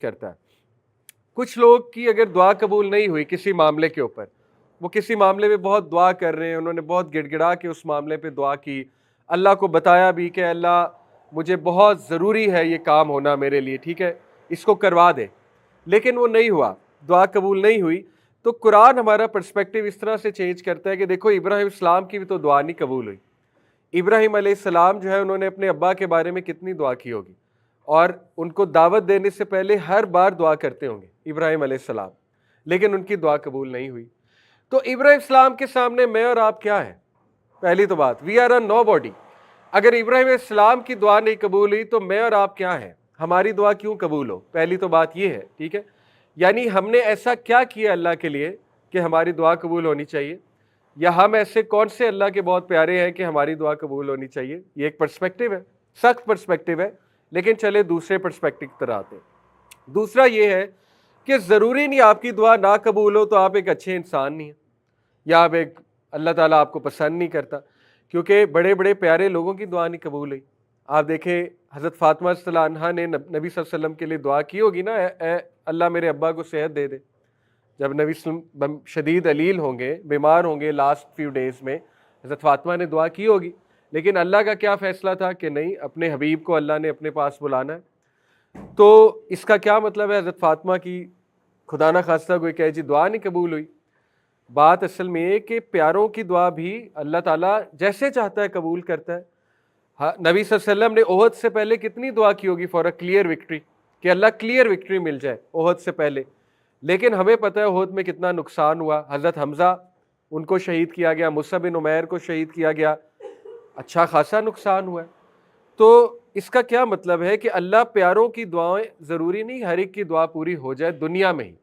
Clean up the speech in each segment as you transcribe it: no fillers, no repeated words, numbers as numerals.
کرتا ہے. کچھ لوگ کی اگر دعا قبول نہیں ہوئی کسی معاملے کے اوپر، وہ کسی معاملے میں بہت دعا کر رہے ہیں، انہوں نے بہت گڑ گڑا کے اس معاملے پہ دعا کی، اللہ کو بتایا بھی کہ اللہ مجھے بہت ضروری ہے یہ کام ہونا میرے لیے، ٹھیک ہے اس کو کروا دے، لیکن وہ نہیں ہوا، دعا قبول نہیں ہوئی. تو قرآن ہمارا پرسپیکٹیو اس طرح سے چینج کرتا ہے کہ دیکھو ابراہیم السلام کی بھی تو دعا نہیں قبول ہوئی. ابراہیم علیہ السلام جو ہے انہوں نے اپنے ابا کے بارے میں کتنی دعا کی ہوگی، اور ان کو دعوت دینے سے پہلے ہر بار دعا کرتے ہوں گے ابراہیم علیہ السلام، لیکن ان کی دعا قبول نہیں ہوئی. تو ابراہیم السلام کے سامنے میں اور آپ کیا ہیں؟ پہلی تو بات we are a know body. اگر ابراہیم علیہ السلام کی دعا نہیں قبول ہوئی تو میں اور آپ کیا ہیں؟ ہماری دعا کیوں قبول ہو؟ پہلی تو بات یہ ہے، ٹھیک ہے. یعنی ہم نے ایسا کیا کیا اللہ کے لیے کہ ہماری دعا قبول ہونی چاہیے، یا ہم ایسے کون سے اللہ کے بہت پیارے ہیں کہ ہماری دعا قبول ہونی چاہیے؟ یہ ایک پرسپیکٹیو ہے، سخت پرسپیکٹیو ہے، لیکن چلے دوسرے پرسپیکٹیو کی طرح آتے ہیں. دوسرا یہ ہے کہ ضروری نہیں آپ کی دعا نہ قبول ہو تو آپ ایک اچھے انسان نہیں ہیں، یا آپ ایک اللہ تعالیٰ آپ کو پسند نہیں کرتا، کیونکہ بڑے بڑے پیارے لوگوں کی دعا نہیں قبول ہوئی. آپ دیکھیں حضرت فاطمہ صلی اللہ عنہا نے نبی صلی اللہ علیہ وسلم کے لیے دعا کی ہوگی نا، اے اللہ میرے ابا کو صحت دے دے. جب نبی صلی اللہ علیہ وسلم شدید علیل ہوں گے، بیمار ہوں گے لاسٹ فیو ڈیز میں، حضرت فاطمہ نے دعا کی ہوگی، لیکن اللہ کا کیا فیصلہ تھا کہ نہیں، اپنے حبیب کو اللہ نے اپنے پاس بلانا ہے. تو اس کا کیا مطلب ہے حضرت فاطمہ کی خدا نہ خواستہ کوئی کہے جی دعا نہیں قبول ہوئی؟ بات اصل میں یہ کہ پیاروں کی دعا بھی اللہ تعالیٰ جیسے چاہتا ہے قبول کرتا ہے. نبی صلی اللہ علیہ وسلم نے احد سے پہلے کتنی دعا کی ہوگی فار اے کلیئر وکٹری، کہ اللہ کلیئر وکٹری مل جائے احد سے پہلے، لیکن ہمیں پتہ ہے احد میں کتنا نقصان ہوا. حضرت حمزہ ان کو شہید کیا گیا، مصعب بن عمیر کو شہید کیا گیا، اچھا خاصا نقصان ہوا ہے. تو اس کا کیا مطلب ہے کہ اللہ پیاروں کی دعائیں ضروری نہیں ہر ایک کی دعا پوری ہو جائے دنیا میں ہی،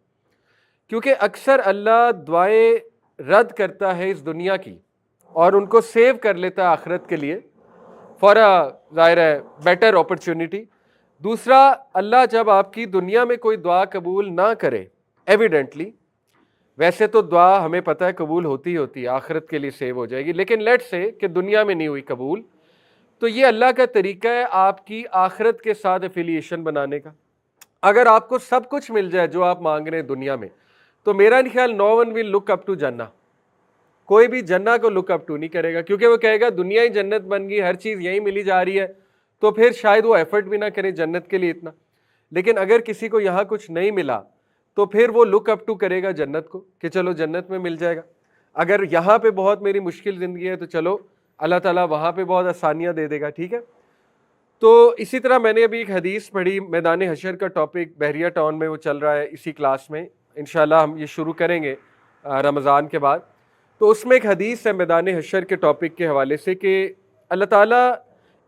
کیونکہ اکثر اللہ دعائیں رد کرتا ہے اس دنیا کی اور ان کو سیو کر لیتا ہے آخرت کے لیے فار ظاہر ہے بیٹر اپرچونٹی. دوسرا، اللہ جب آپ کی دنیا میں کوئی دعا قبول نہ کرے ایویڈنٹلی، ویسے تو دعا ہمیں پتہ ہے قبول ہوتی ہے آخرت کے لیے سیو ہو جائے گی، لیکن لیٹ سے کہ دنیا میں نہیں ہوئی قبول، تو یہ اللہ کا طریقہ ہے آپ کی آخرت کے ساتھ ایفیلیشن بنانے کا. اگر آپ کو سب کچھ مل جائے جو آپ مانگ رہے ہیں دنیا میں، تو میرا نہیں خیال نو one will look up to جنہ، کوئی بھی جنہ کو لک اپ ٹو نہیں کرے گا، کیونکہ وہ کہے گا دنیا ہی جنت بن گئی، ہر چیز یہیں ملی جا رہی ہے، تو پھر شاید وہ ایفرٹ بھی نہ کرے جنت کے لیے اتنا. لیکن اگر کسی کو یہاں کچھ نہیں ملا تو پھر وہ لک اپ ٹو کرے گا جنت کو کہ چلو جنت میں مل جائے گا. اگر یہاں پہ بہت میری مشکل زندگی ہے تو چلو اللہ تعالیٰ وہاں پہ بہت آسانیاں دے دے گا، ٹھیک ہے. تو اسی طرح میں نے ابھی ایک حدیث پڑھی، میدان حشر کا ٹاپک بحریہ ٹاؤن میں وہ چل رہا ہے اسی کلاس میں، انشاءاللہ ہم یہ شروع کریں گے رمضان کے بعد. تو اس میں ایک حدیث ہے میدان حشر کے ٹاپک کے حوالے سے کہ اللہ تعالیٰ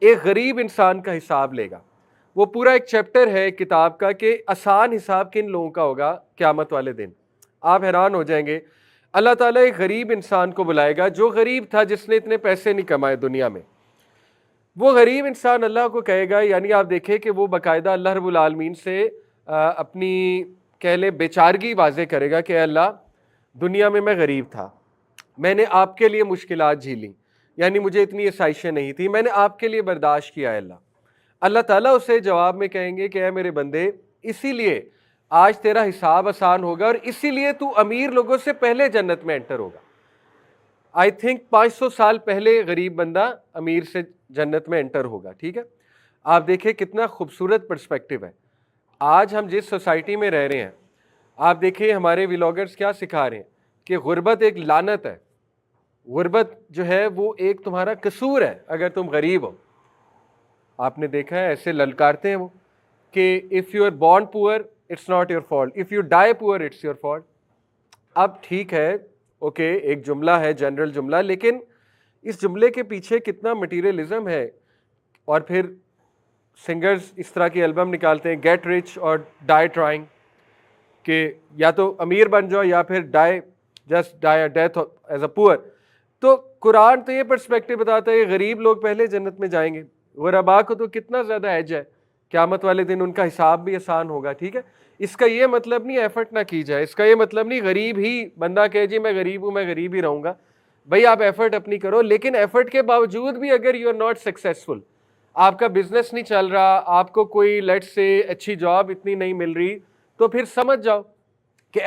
ایک غریب انسان کا حساب لے گا. وہ پورا ایک چیپٹر ہے کتاب کا کہ آسان حساب کن لوگوں کا ہوگا قیامت والے دن. آپ حیران ہو جائیں گے. اللہ تعالیٰ ایک غریب انسان کو بلائے گا جو غریب تھا، جس نے اتنے پیسے نہیں کمائے دنیا میں. وہ غریب انسان اللہ کو کہے گا، یعنی آپ دیکھیں کہ وہ باقاعدہ اللہ رب العالمین سے اپنی کہہ لیں بیچارگی واضح کرے گا کہ اے اللہ دنیا میں غریب تھا، میں نے آپ کے لیے مشکلات جھیلیں، یعنی مجھے اتنی آسائشیں نہیں تھی، میں نے آپ کے لیے برداشت کیا ہے. اللہ تعالیٰ اسے جواب میں کہیں گے کہ اے میرے بندے، اسی لیے آج تیرا حساب آسان ہوگا اور اسی لیے تو امیر لوگوں سے پہلے جنت میں انٹر ہوگا. آئی تھنک 500 سال پہلے غریب بندہ امیر سے جنت میں انٹر ہوگا، ٹھیک ہے. آپ دیکھیں کتنا خوبصورت پرسپیکٹیو ہے. آج ہم جس سوسائٹی میں رہ رہے ہیں، آپ دیکھیں ہمارے ولاگرز کیا سکھا رہے ہیں کہ غربت ایک لعنت ہے، غربت جو ہے وہ ایک تمہارا قصور ہے اگر تم غریب ہو. آپ نے دیکھا ہے ایسے للکارتے ہیں وہ کہ if you are born poor it's not your fault, if you die poor it's your fault. اب ٹھیک ہے، اوکے ایک جملہ ہے جنرل جملہ، لیکن اس جملے کے پیچھے کتنا مٹیریلزم ہے. اور پھر سنگرز اس طرح کی البم نکالتے ہیں گیٹ رچ اور ڈائی ٹرائنگ، کہ یا تو امیر بن جاؤ یا پھر just die death as a پور. تو قرآن تو یہ پرسپیکٹو بتاتا ہے کہ غریب لوگ پہلے جنت میں جائیں گے. غرباء کو تو کتنا زیادہ ایج ہے، قیامت والے دن ان کا حساب بھی آسان ہوگا، ٹھیک ہے. اس کا یہ مطلب نہیں ایفرٹ نہ کی جائے، اس کا یہ مطلب نہیں غریب ہی بندہ کہے جی میں غریب ہوں میں غریب ہی رہوں گا. بھائی آپ ایفرٹ اپنی کرو، لیکن ایفرٹ کے باوجود بھی اگر یو آر ناٹ سکسیسفل، آپ کا بزنس نہیں چل رہا، آپ کو کوئی لیٹ سے اچھی جاب اتنی نہیں مل رہی، تو پھر سمجھ جاؤ کہ